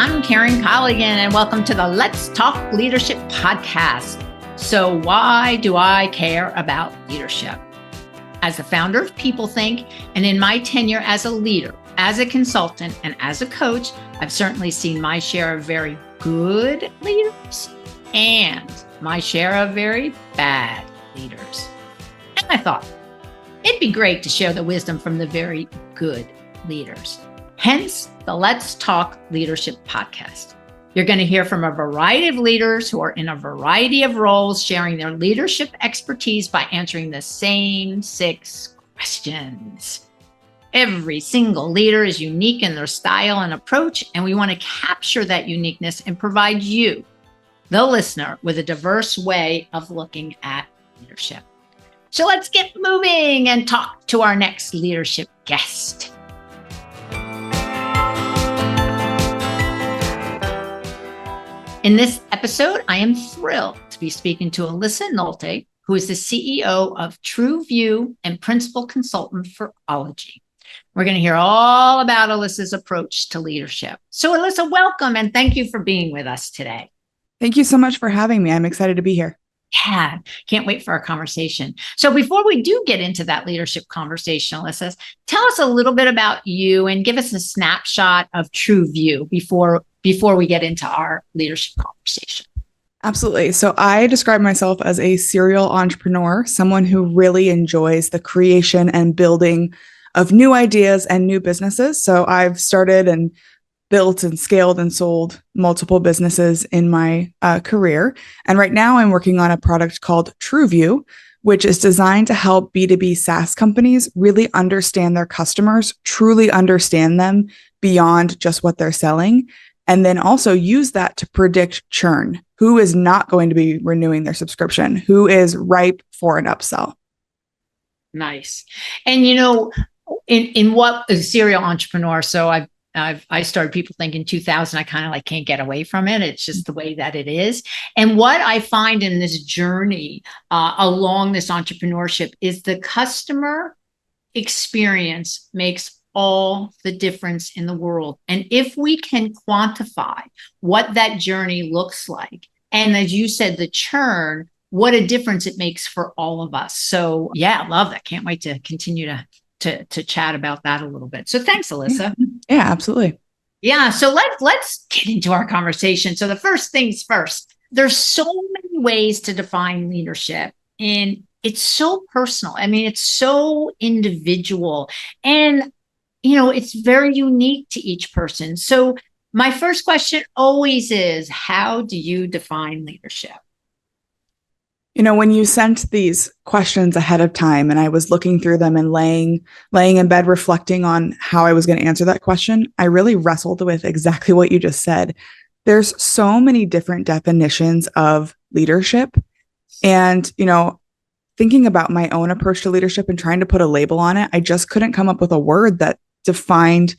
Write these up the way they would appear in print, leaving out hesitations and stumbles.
I'm Karen Colligan, and welcome to the Let's Talk Leadership podcast. So why do I care about leadership? As the founder of PeopleThink, and in my tenure as a leader, as a consultant, and as a coach, I've certainly seen my share of very good leaders and my share of very bad leaders. And I thought it'd be great to share the wisdom from the very good leaders. Hence the Let's Talk Leadership podcast. You're going to hear from a variety of leaders who are in a variety of roles, sharing their leadership expertise by answering the same 6 questions. Every single leader is unique in their style and approach, and we want to capture that uniqueness and provide you, the listener, with a diverse way of looking at leadership. So let's get moving and talk to our next leadership guest. In this episode, I am thrilled to be speaking to Alyssa Nolte, who is the CEO of TruVue and principal consultant for Ology. We're going to hear all about Alyssa's approach to leadership. So Alyssa, welcome and thank you for being with us today. Thank you so much for having me. I'm excited to be here. Yeah, can't wait for our conversation. So before we do get into that leadership conversation, Alyssa, tell us a little bit about you and give us a snapshot of TruVue before we get into our leadership conversation. Absolutely. So I describe myself as a serial entrepreneur, someone who really enjoys the creation and building of new ideas and new businesses. So I've started and built and scaled and sold multiple businesses in my career. And right now I'm working on a product called TruVue, which is designed to help B2B SaaS companies really understand their customers, truly understand them beyond just what they're selling, and then also use that to predict churn. Who is not going to be renewing their subscription? Who is ripe for an upsell? Nice. And in what a serial entrepreneur, so I started PeopleThink in 2000. I kind of can't get away from it. It's just the way that it is. And what I find in this journey along this entrepreneurship is the customer experience makes all the difference in the world. And if we can quantify what that journey looks like, and as you said, the churn, what a difference it makes for all of us. So yeah, love that. Can't wait to continue to chat about that a little bit. So thanks, Alyssa. Yeah, absolutely. Yeah. So let's get into our conversation. So the first things first, there's so many ways to define leadership, and it's so personal. I mean, it's so individual, and it's very unique to each person. So my first question always is, how do you define leadership? When you sent these questions ahead of time and I was looking through them and laying in bed, reflecting on how I was going to answer that question, I really wrestled with exactly what you just said. There's so many different definitions of leadership. And, thinking about my own approach to leadership and trying to put a label on it, I just couldn't come up with a word that defined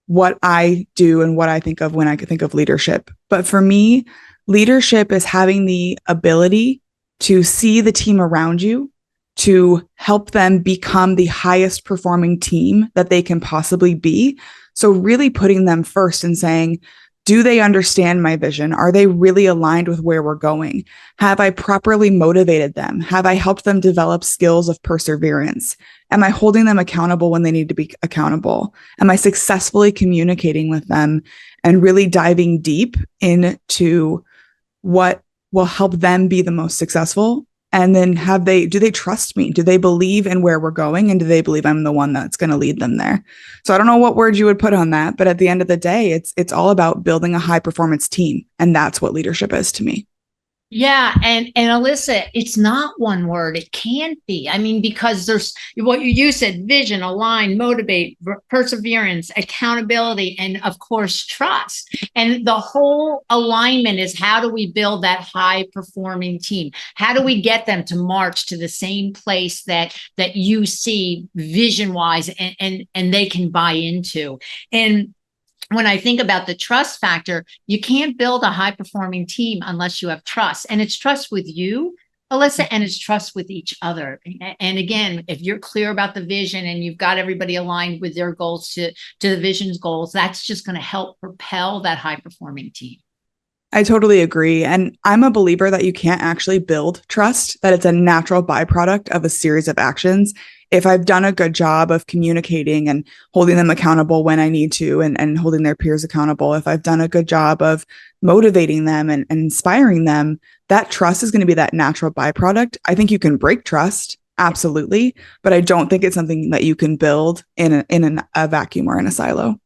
what I do and what I think of when I think of leadership. But for me, leadership is having the ability to see the team around you, to help them become the highest performing team that they can possibly be. So really putting them first and saying, do they understand my vision? Are they really aligned with where we're going? Have I properly motivated them? Have I helped them develop skills of perseverance? Am I holding them accountable when they need to be accountable? Am I successfully communicating with them and really diving deep into what will help them be the most successful? And then do they trust me? Do they believe in where we're going? And do they believe I'm the one that's going to lead them there? So I don't know what word you would put on that, but at the end of the day, it's all about building a high performance team. And that's what leadership is to me. Yeah. And Alyssa, it's not one word. It can't be. I mean, because there's what you said, vision, align, motivate, perseverance, accountability, and of course, trust. And the whole alignment is, how do we build that high performing team? How do we get them to march to the same place that you see vision wise and they can buy into? And when I think about the trust factor, you can't build a high performing team unless you have trust. And it's trust with you, Alyssa, and it's trust with each other. And again, if you're clear about the vision and you've got everybody aligned with their goals to the vision's goals, that's just going to help propel that high performing team. I totally agree. And I'm a believer that you can't actually build trust, that it's a natural byproduct of a series of actions. If I've done a good job of communicating and holding them accountable when I need to, and holding their peers accountable, if I've done a good job of motivating them and inspiring them, that trust is going to be that natural byproduct. I think you can break trust, absolutely, but I don't think it's something that you can build in a vacuum or in a silo.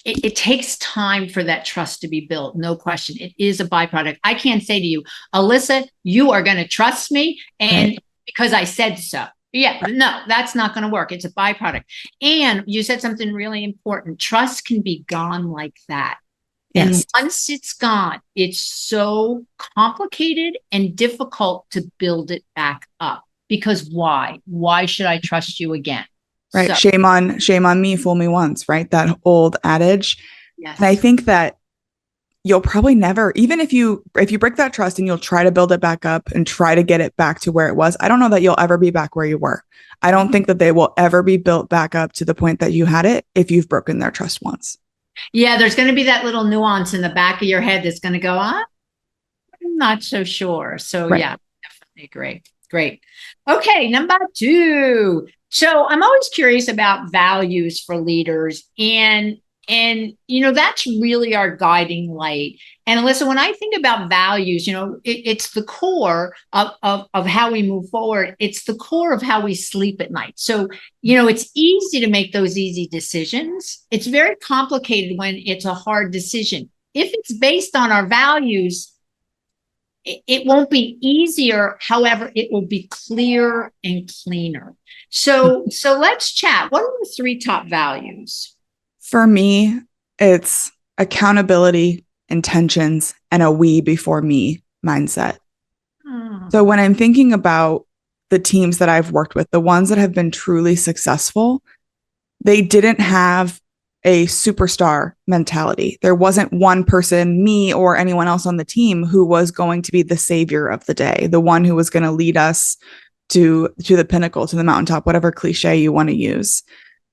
It takes time for that trust to be built. No question. It is a byproduct. I can't say to you, Alyssa, you are going to trust me. And because I said so. Yeah, no, that's not going to work. It's a byproduct. And you said something really important. Trust can be gone like that. Yes. And once it's gone, it's so complicated and difficult to build it back up. Because why? Why should I trust you again? Right. So, shame on me, fool me once, right? That old adage. Yes. And I think that you'll probably never, even if you break that trust and you'll try to build it back up and try to get it back to where it was, I don't know that you'll ever be back where you were. I don't think that they will ever be built back up to the point that you had it if you've broken their trust once. Yeah, there's going to be that little nuance in the back of your head that's going to go, I'm not so sure. So yeah, definitely agree. Great. Okay, number 2. So I'm always curious about values for leaders, and that's really our guiding light. And Alyssa, when I think about values, it's the core of how we move forward. It's the core of how we sleep at night. So, it's easy to make those easy decisions. It's very complicated when it's a hard decision. If it's based on our values, it won't be easier. However, it will be clearer and cleaner. So let's chat. What are the 3 top values? For me, it's accountability, intentions, and a we before me mindset. So when I'm thinking about the teams that I've worked with, the ones that have been truly successful, they didn't have a superstar mentality. There wasn't one person, me or anyone else on the team, who was going to be the savior of the day, the one who was going to lead us to the pinnacle, to the mountaintop, whatever cliche you want to use.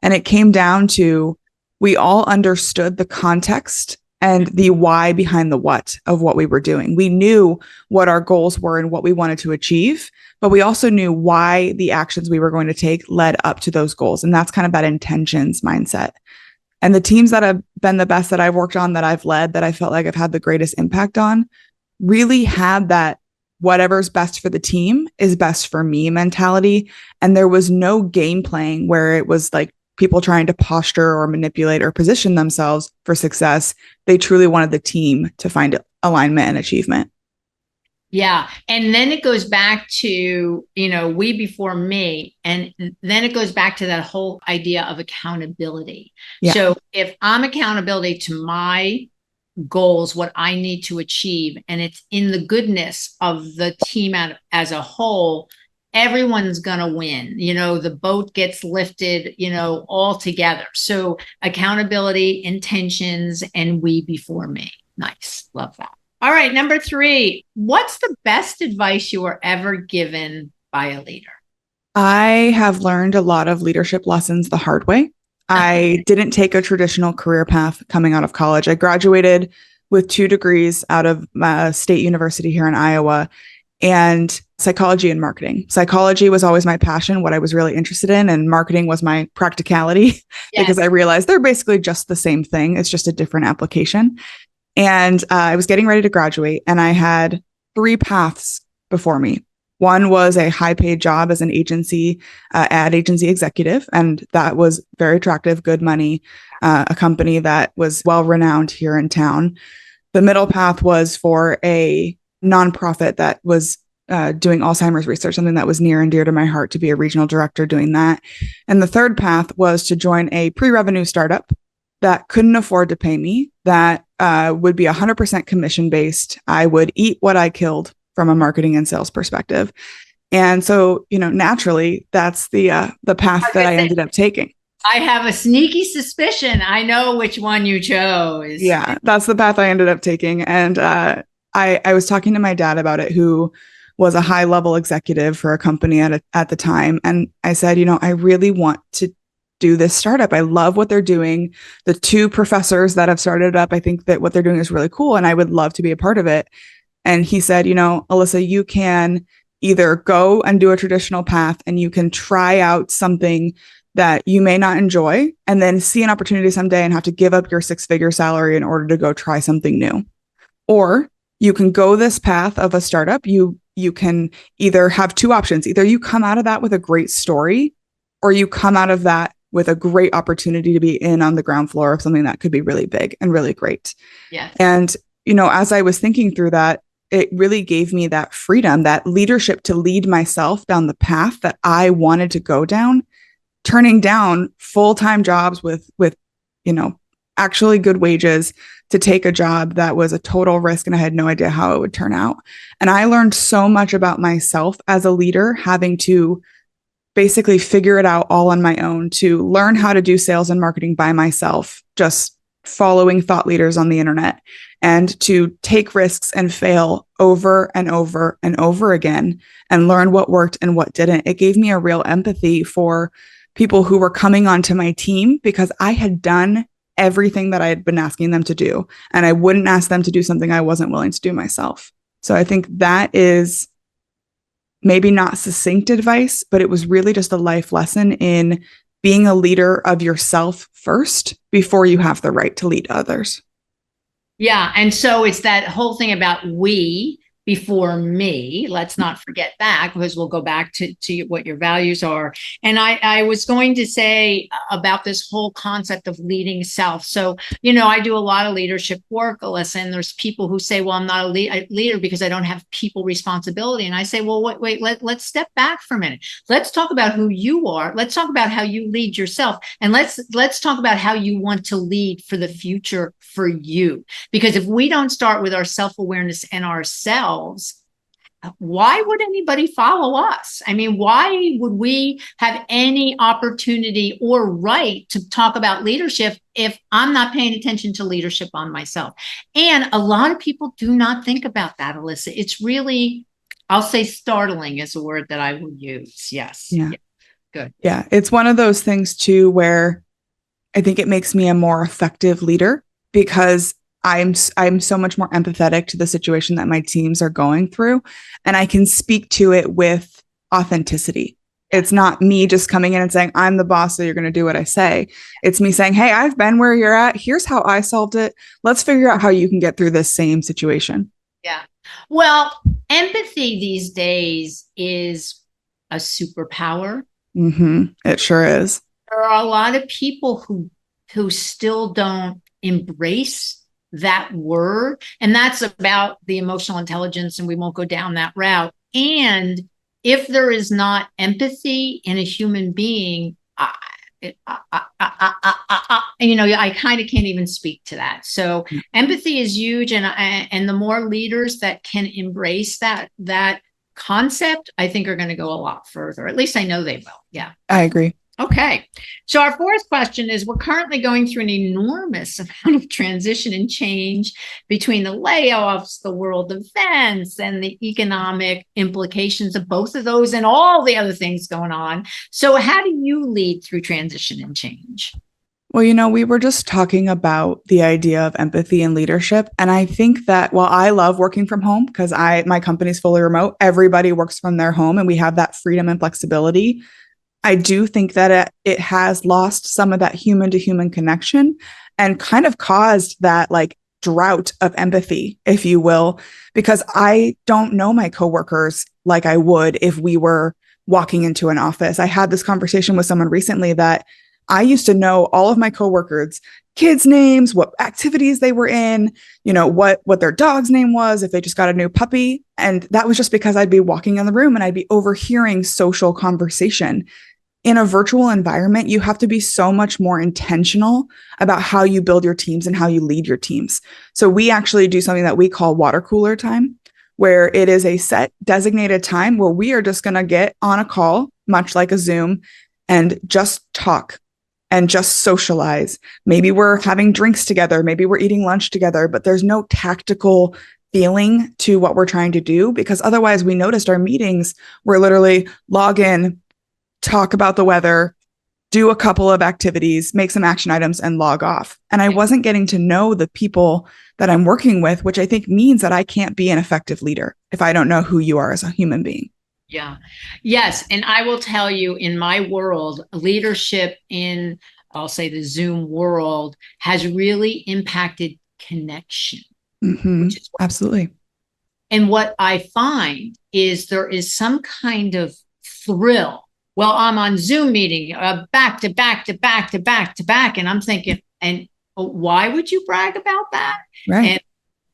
And it came down to, we all understood the context and the why behind the what of what we were doing. We knew what our goals were and what we wanted to achieve, but we also knew why the actions we were going to take led up to those goals. And that's kind of that intentions mindset. And the teams that have been the best that I've worked on, that I've led, that I felt like I've had the greatest impact on, really had that whatever's best for the team is best for me mentality. And there was no game playing where it was like people trying to posture or manipulate or position themselves for success. They truly wanted the team to find alignment and achievement. Yeah. And then it goes back to, we before me. And then it goes back to that whole idea of accountability. Yeah. So if I'm accountability to my goals, what I need to achieve, and it's in the goodness of the team as a whole, everyone's going to win. The boat gets lifted, all together. So accountability, intentions, and we before me. Nice. Love that. All right. Number 3, what's the best advice you were ever given by a leader? I have learned a lot of leadership lessons the hard way. I didn't take a traditional career path coming out of college. I graduated with 2 degrees out of state university here in Iowa, and psychology and marketing. Psychology was always my passion, what I was really interested in, and marketing was my practicality. Yes. Because I realized they're basically just the same thing. It's just a different application. And I was getting ready to graduate, and I had 3 paths before me. One was a high paid job as an agency, ad agency executive. And that was very attractive, good money, a company that was well renowned here in town. The middle path was for a nonprofit that was doing Alzheimer's research, something that was near and dear to my heart, to be a regional director doing that. And the third path was to join a pre-revenue startup that couldn't afford to pay me, that would be 100% commission based. I would eat what I killed from a marketing and sales perspective. And so, naturally, that's the path that I ended up taking. I have a sneaky suspicion I know which one you chose. Yeah, that's the path I ended up taking. And I was talking to my dad about it, who was a high level executive for a company at the time. And I said, I really want to do this startup. I love what they're doing. The two professors that have started it up, I think that what they're doing is really cool and I would love to be a part of it. And he said, Alyssa, you can either go and do a traditional path and you can try out something that you may not enjoy and then see an opportunity someday and have to give up your 6-figure salary in order to go try something new. Or you can go this path of a startup. You can either have two options. Either you come out of that with a great story or you come out of that with a great opportunity to be in on the ground floor of something that could be really big and really great. Yes. And, as I was thinking through that, it really gave me that freedom, that leadership to lead myself down the path that I wanted to go down, turning down full-time jobs with, actually good wages to take a job that was a total risk. And I had no idea how it would turn out. And I learned so much about myself as a leader, having to basically figure it out all on my own, to learn how to do sales and marketing by myself, just following thought leaders on the internet, and to take risks and fail over and over and over again and learn what worked and what didn't. It gave me a real empathy for people who were coming onto my team because I had done everything that I had been asking them to do. And I wouldn't ask them to do something I wasn't willing to do myself. So I think that is maybe not succinct advice, but it was really just a life lesson in being a leader of yourself first before you have the right to lead others. Yeah. And so it's that whole thing about we before me. Let's not forget that, because we'll go back to what your values are. And I was going to say about this whole concept of leading self. So, I do a lot of leadership work, Alyssa, and there's people who say, well, I'm not a leader because I don't have people responsibility. And I say, well, wait, let's step back for a minute. Let's talk about who you are. Let's talk about how you lead yourself. And let's talk about how you want to lead for the future for you. Because if we don't start with our self-awareness and ourselves, why would anybody follow us? I mean, why would we have any opportunity or right to talk about leadership if I'm not paying attention to leadership on myself? And a lot of people do not think about that, Alyssa. It's really, I'll say startling is a word that I will use. Yes. Yeah. Good. Yeah. It's one of those things too, where I think it makes me a more effective leader because I'm so much more empathetic to the situation that my teams are going through, and I can speak to it with authenticity. It's not me just coming in and saying, I'm the boss, so you're going to do what I say. It's me saying, hey, I've been where you're at. Here's how I solved it. Let's figure out how you can get through this same situation. Yeah. Well, empathy these days is a superpower. Mm-hmm. It sure is. There are a lot of people who still don't embrace that word. And that's about the emotional intelligence, and we won't go down that route. And if there is not empathy in a human being, I kind of can't even speak to that. So empathy is huge. And the more leaders that can embrace that concept, I think are going to go a lot further. At least I know they will. Yeah. I agree. Okay. So our fourth question is, we're currently going through an enormous amount of transition and change between the layoffs, the world events, and the economic implications of both of those and all the other things going on. So how do you lead through transition and change? Well, we were just talking about the idea of empathy and leadership. And I think that while I love working from home because my company's fully remote, everybody works from their home and we have that freedom and flexibility. I do think that it has lost some of that human to human connection and kind of caused that drought of empathy, if you will, because I don't know my coworkers like I would if we were walking into an office. I had this conversation with someone recently that I used to know all of my coworkers' kids' names, what activities they were in, what their dog's name was, if they just got a new puppy. And that was just because I'd be walking in the room and I'd be overhearing social conversation. In a virtual environment, you have to be so much more intentional about how you build your teams and how you lead your teams. So we actually do something that we call water cooler time, where it is a set designated time where we are just going to get on a call, much like a Zoom, and just talk and just socialize. Maybe we're having drinks together. Maybe we're eating lunch together, but there's no tactical feeling to what we're trying to do, because otherwise we noticed our meetings were literally log in, talk about the weather, do a couple of activities, make some action items, and log off. And I wasn't getting to know the people that I'm working with, which I think means that I can't be an effective leader if I don't know who you are as a human being. Yeah. Yes. And I will tell you, in my world, leadership in, I'll say, the Zoom world has really impacted connection. Mm-hmm. Absolutely. And what I find is there is some kind of thrill. Well, I'm on Zoom meeting, back to back to back to back to back. And I'm thinking, and why would you brag about that? Right. And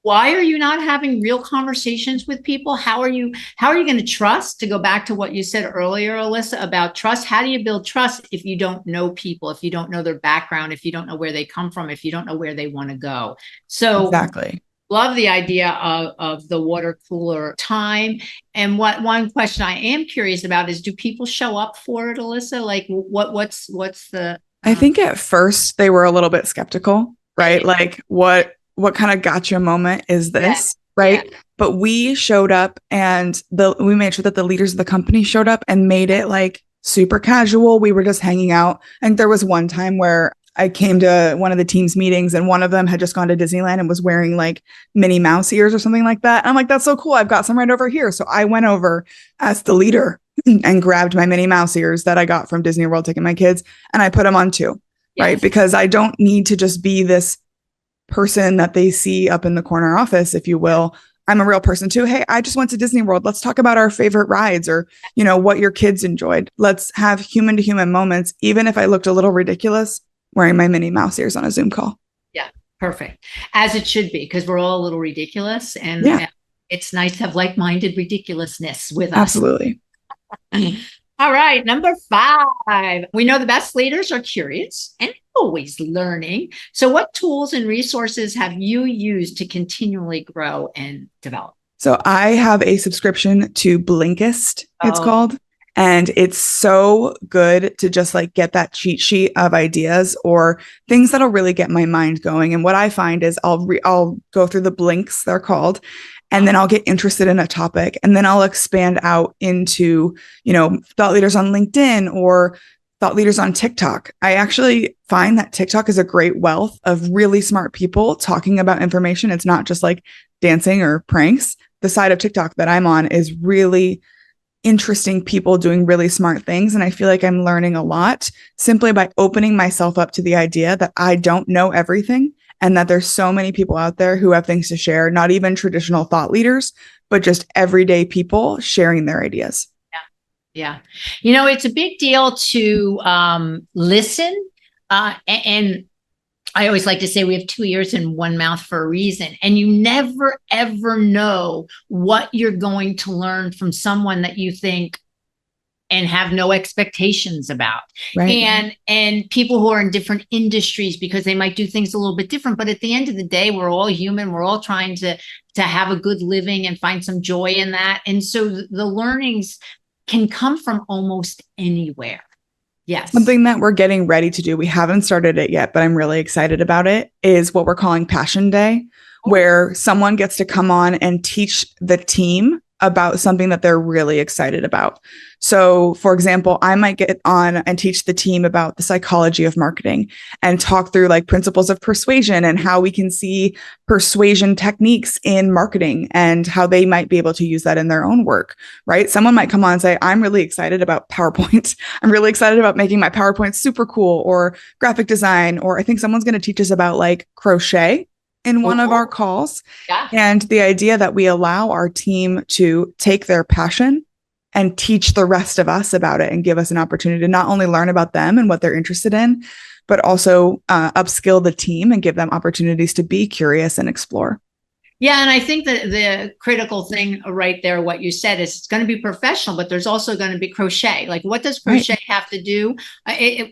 why are you not having real conversations with people? How are you going to trust? To go back to what you said earlier, Alyssa, about trust. How do you build trust if you don't know people, if you don't know their background, if you don't know where they come from, if you don't know where they want to go? So exactly. Love the idea of the water cooler time. And one question I am curious about is, do people show up for it, Alyssa? Like what's the I think at first they were a little bit skeptical, right? Like what kind of gotcha moment is this? Yeah. Right. Yeah. But we showed up, and we made sure that the leaders of the company showed up and made it like super casual. We were just hanging out. And there was one time where I came to one of the team's meetings, and one of them had just gone to Disneyland and was wearing like Minnie Mouse ears or something like that. And I'm like, that's so cool. I've got some right over here. So I went over as the leader and grabbed my Minnie Mouse ears that I got from Disney World taking my kids, and I put them on too. Yes. Right. Because I don't need to just be this person that they see up in the corner office, if you will. I'm a real person too. Hey, I just went to Disney World. Let's talk about our favorite rides, or, what your kids enjoyed. Let's have human to human moments, even if I looked a little ridiculous wearing my Minnie Mouse ears on a Zoom call. Yeah, perfect. As it should be, because we're all a little ridiculous, and it's nice to have like-minded ridiculousness with us. Absolutely. All right, number 5. We know the best leaders are curious and always learning. So what tools and resources have you used to continually grow and develop? So I have a subscription to Blinkist, it's called. And it's so good to just like get that cheat sheet of ideas or things that'll really get my mind going. And what I find is I'll go through the blinks, they're called, and then I'll get interested in a topic, and then I'll expand out into, thought leaders on LinkedIn or thought leaders on TikTok. I actually find that TikTok is a great wealth of really smart people talking about information. It's not just like dancing or pranks. The side of TikTok that I'm on is really interesting people doing really smart things. And I feel like I'm learning a lot simply by opening myself up to the idea that I don't know everything, and that there's so many people out there who have things to share, not even traditional thought leaders, but just everyday people sharing their ideas. Yeah. It's a big deal to listen. And I always like to say we have 2 ears and one mouth for a reason. And you never, ever know what you're going to learn from someone that you think and have no expectations about. Right. And people who are in different industries, because they might do things a little bit different. But at the end of the day, we're all human. We're all trying to have a good living and find some joy in that. And so the learnings can come from almost anywhere. Yes. Something that we're getting ready to do, we haven't started it yet, but I'm really excited about it, is what we're calling Passion Day, where someone gets to come on and teach the team about something that they're really excited about. So, for example, I might get on and teach the team about the psychology of marketing and talk through like principles of persuasion and how we can see persuasion techniques in marketing and how they might be able to use that in their own work, right? Someone might come on and say, I'm really excited about PowerPoint. I'm really excited about making my PowerPoint super cool, or graphic design, or I think someone's going to teach us about like crochet in one of our calls. Yeah. And the idea that we allow our team to take their passion and teach the rest of us about it, and give us an opportunity to not only learn about them and what they're interested in, but also upskill the team and give them opportunities to be curious and explore. Yeah. And I think that the critical thing right there, what you said, is it's going to be professional, but there's also going to be crochet. Like, what does crochet have to do?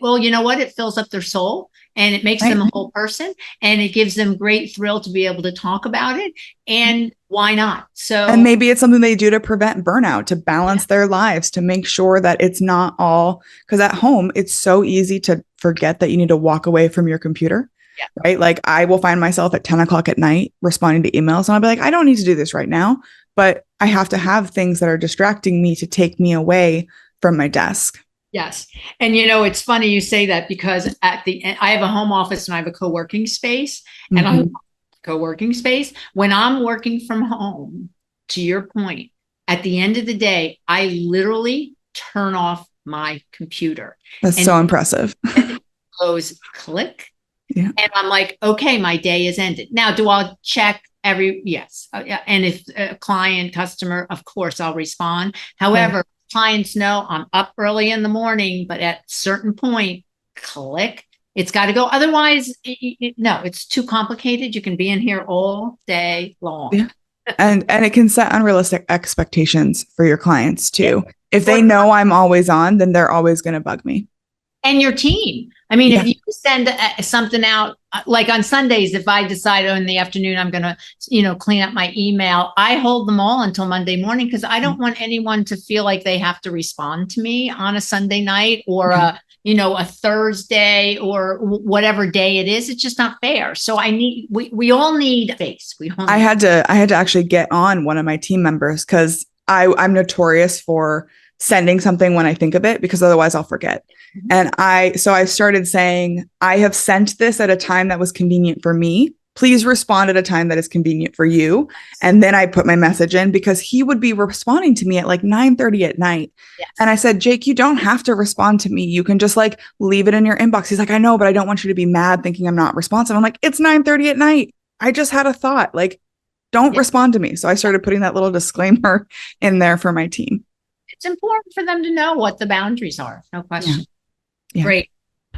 Well, you know what? It fills up their soul, and it makes them a whole person, and it gives them great thrill to be able to talk about it. And why not? So, and maybe it's something they do to prevent burnout, to balance their lives, to make sure that it's not all, because at home, it's so easy to forget that you need to walk away from your computer. Yeah. right? Like I will find myself at 10 o'clock at night responding to emails and I'll be like, I don't need to do this right now, but I have to have things that are distracting me to take me away from my desk. Yes. And it's funny you say that because at the end, I have a home office and I have a co-working space and I co-working space. When I'm working from home, to your point, at the end of the day, I literally turn off my computer. That's and so impressive. it goes click. Yeah. And I'm like, okay, my day is ended. Now, do I check yes. And if a client, customer, of course, I'll respond. However, clients know I'm up early in the morning, but at a certain point, click, it's got to go. Otherwise, no, it's too complicated. You can be in here all day long. Yeah. And it can set unrealistic expectations for your clients too. If they know I'm always on, then they're always going to bug me. And your team. I mean, if you send something out, like on Sundays, if I decide in the afternoon, I'm going to, clean up my email, I hold them all until Monday morning because I don't want anyone to feel like they have to respond to me on a Sunday night or a Thursday or whatever day it is. It's just not fair. So we all need space. I had to actually get on one of my team members because I'm notorious for sending something when I think of it because otherwise I'll forget. And I started saying, I have sent this at a time that was convenient for me. Please respond at a time that is convenient for you. And then I put my message in because he would be responding to me at like 9:30 at night. Yes. And I said, Jake, you don't have to respond to me. You can just like leave it in your inbox. He's like, I know, but I don't want you to be mad thinking I'm not responsive. I'm like, it's 9:30 at night. I just had a thought, like, don't respond to me. So I started putting that little disclaimer in there for my team. It's important for them to know what the boundaries are. No question. Yeah. Great.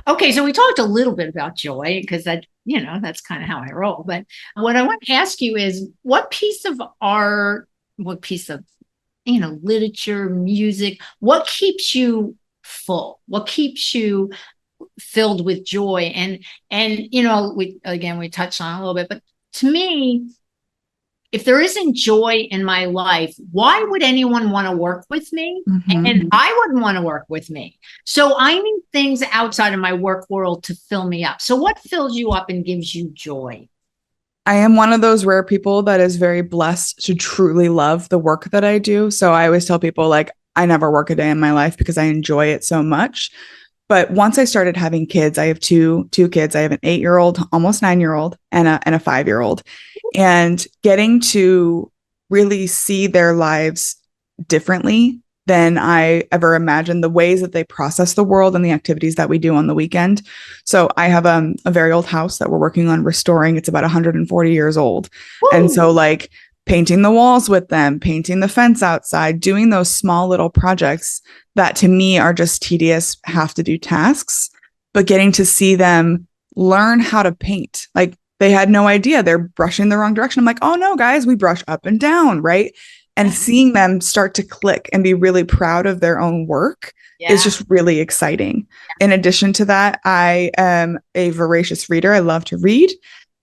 Okay. So we talked a little bit about joy because that's kind of how I roll. But what I want to ask you is what piece of art, what piece of, literature, music, what keeps you full? What keeps you filled with joy? And we touched on it a little bit, but to me, if there isn't joy in my life, why would anyone want to work with me? Mm-hmm. And I wouldn't want to work with me. So I need things outside of my work world to fill me up. So what fills you up and gives you joy? I am one of those rare people that is very blessed to truly love the work that I do. So I always tell people like, I never work a day in my life because I enjoy it so much. But once I started having kids, I have two kids. I have an 8-year-old, almost 9-year-old, and a 5-year-old. And getting to really see their lives differently than I ever imagined, the ways that they process the world and the activities that we do on the weekend. So I have a very old house that we're working on restoring. It's about 140 years old. Woo! And so like painting the walls with them, painting the fence outside, doing those small little projects that to me are just tedious, have to do tasks, but getting to see them learn how to paint. Like they had no idea they're brushing the wrong direction. I'm like, oh no, guys, we brush up and down, right? And seeing them start to click and be really proud of their own work is just really exciting. In addition to that, I am a voracious reader. I love to read.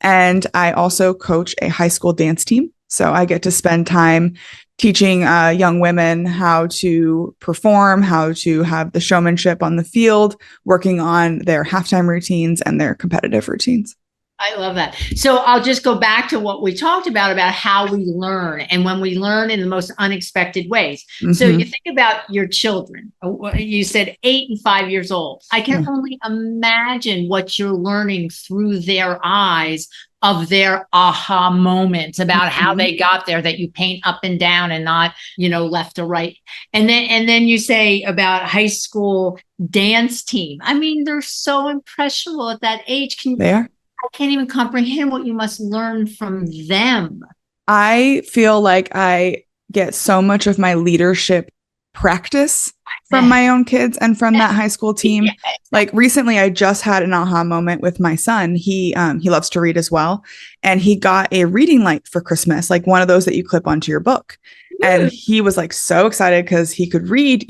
And I also coach a high school dance team. So I get to spend time teaching young women how to perform, how to have the showmanship on the field, working on their halftime routines and their competitive routines. I love that. So I'll just go back to what we talked about how we learn and when we learn in the most unexpected ways. Mm-hmm. So you think about your children, you said 8 and 5 years old. I can only imagine what you're learning through their eyes of their aha moments about how they got there, that you paint up and down and not, left or right. And then you say about high school dance team. I mean, they're so impressionable at that age. They are. I can't even comprehend what you must learn from them. I feel like I get so much of my leadership practice from my own kids and from that high school team. Like recently, I just had an aha moment with my son. He loves to read as well. And he got a reading light for Christmas, like one of those that you clip onto your book. And he was like so excited because he could read,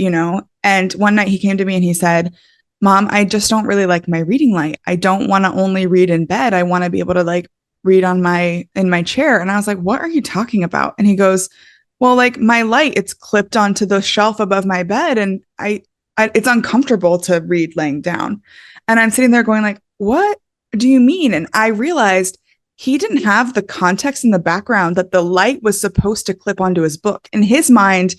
and one night he came to me and he said, Mom, I just don't really like my reading light. I don't want to only read in bed. I want to be able to like read in my chair. And I was like, what are you talking about? And he goes, well, like my light, it's clipped onto the shelf above my bed. And I it's uncomfortable to read laying down. And I'm sitting there going like, what do you mean? And I realized he didn't have the context in the background that the light was supposed to clip onto his book. In his mind,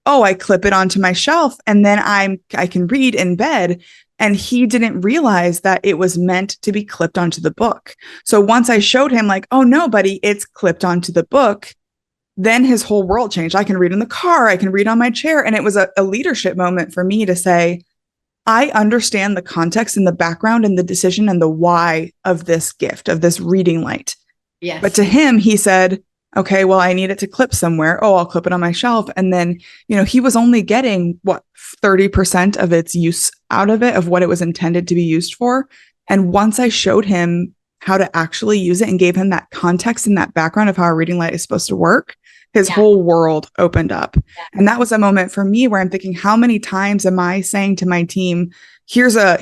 oh, I clip it onto my shelf and then I can read in bed. And he didn't realize that it was meant to be clipped onto the book. So once I showed him like, oh no, buddy, it's clipped onto the book, then his whole world changed. I can read in the car, I can read on my chair. And it was a leadership moment for me to say, I understand the context and the background and the decision and the why of this gift, of this reading light. Yes. But to him, he said, okay, well, I need it to clip somewhere. Oh, I'll clip it on my shelf. And then, he was only getting 30% of its use out of it, of what it was intended to be used for. And once I showed him how to actually use it and gave him that context and that background of how a reading light is supposed to work, his whole world opened up. Yeah. And that was a moment for me where I'm thinking, how many times am I saying to my team, here's a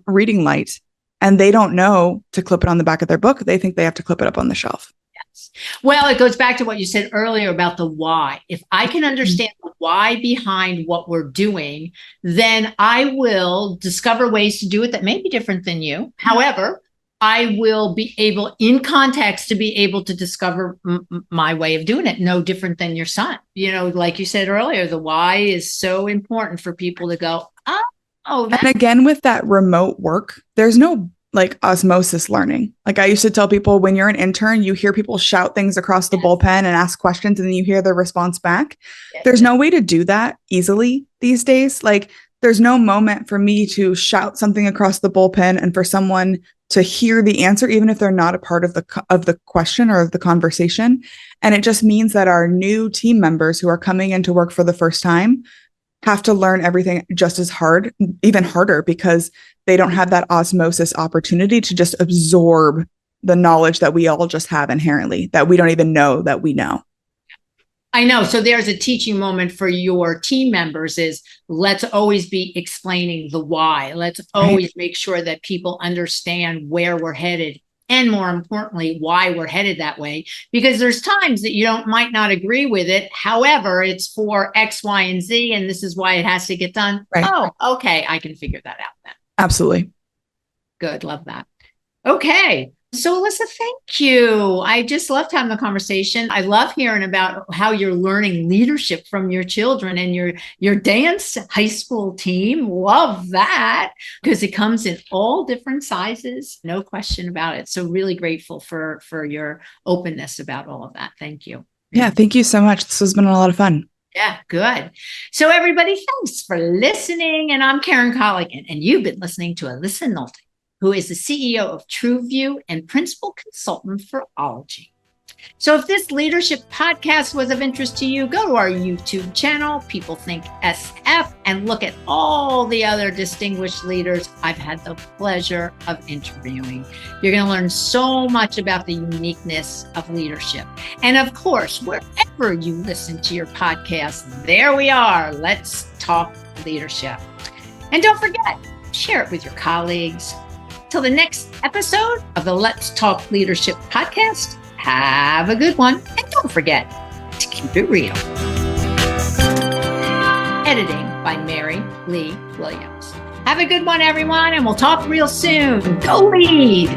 reading light, and they don't know to clip it on the back of their book. They think they have to clip it up on the shelf. Yes. Well, it goes back to what you said earlier about the why. If I can understand the why behind what we're doing, then I will discover ways to do it that may be different than you. However, I will be able, in context, to be able to discover my way of doing it, no different than your son. Like you said earlier, the why is so important for people to go, oh. And again, with that remote work, there's no osmosis learning. Like I used to tell people, when you're an intern, you hear people shout things across the bullpen and ask questions, and then you hear their response back. There's no way to do that easily these days. Like there's no moment for me to shout something across the bullpen and for someone to hear the answer, even if they're not a part of the question or of the conversation. And it just means that our new team members who are coming into work for the first time have to learn everything just as hard, even harder, because they don't have that osmosis opportunity to just absorb the knowledge that we all just have inherently, that we don't even know that we know. I know. So there's a teaching moment for your team members is let's always be explaining the why. Let's always make sure that people understand where we're headed. And more importantly, why we're headed that way, because there's times that you might not agree with it. However, it's for X, Y, and Z, and this is why it has to get done. Right. Oh, okay. I can figure that out then. Absolutely. Good. Love that. Okay. So Alyssa, thank you. I just loved having the conversation. I love hearing about how you're learning leadership from your children and your dance high school team. Love that, because it comes in all different sizes. No question about it. So really grateful for your openness about all of that. Thank you. Yeah. Thank you so much. This has been a lot of fun. Yeah, good. So everybody, thanks for listening. And I'm Karen Colligan, and you've been listening to Alyssa Nolte, who is the CEO of TruVue and principal consultant for Ology. So if this leadership podcast was of interest to you, go to our YouTube channel, People Think SF, and look at all the other distinguished leaders I've had the pleasure of interviewing. You're going to learn so much about the uniqueness of leadership. And of course, wherever you listen to your podcast, there we are. Let's talk leadership. And don't forget, share it with your colleagues. Till the next episode of the Let's Talk Leadership podcast, have a good one. And don't forget to keep it real. Editing by Mary Lee Williams. Have a good one, everyone, and we'll talk real soon. Go lead.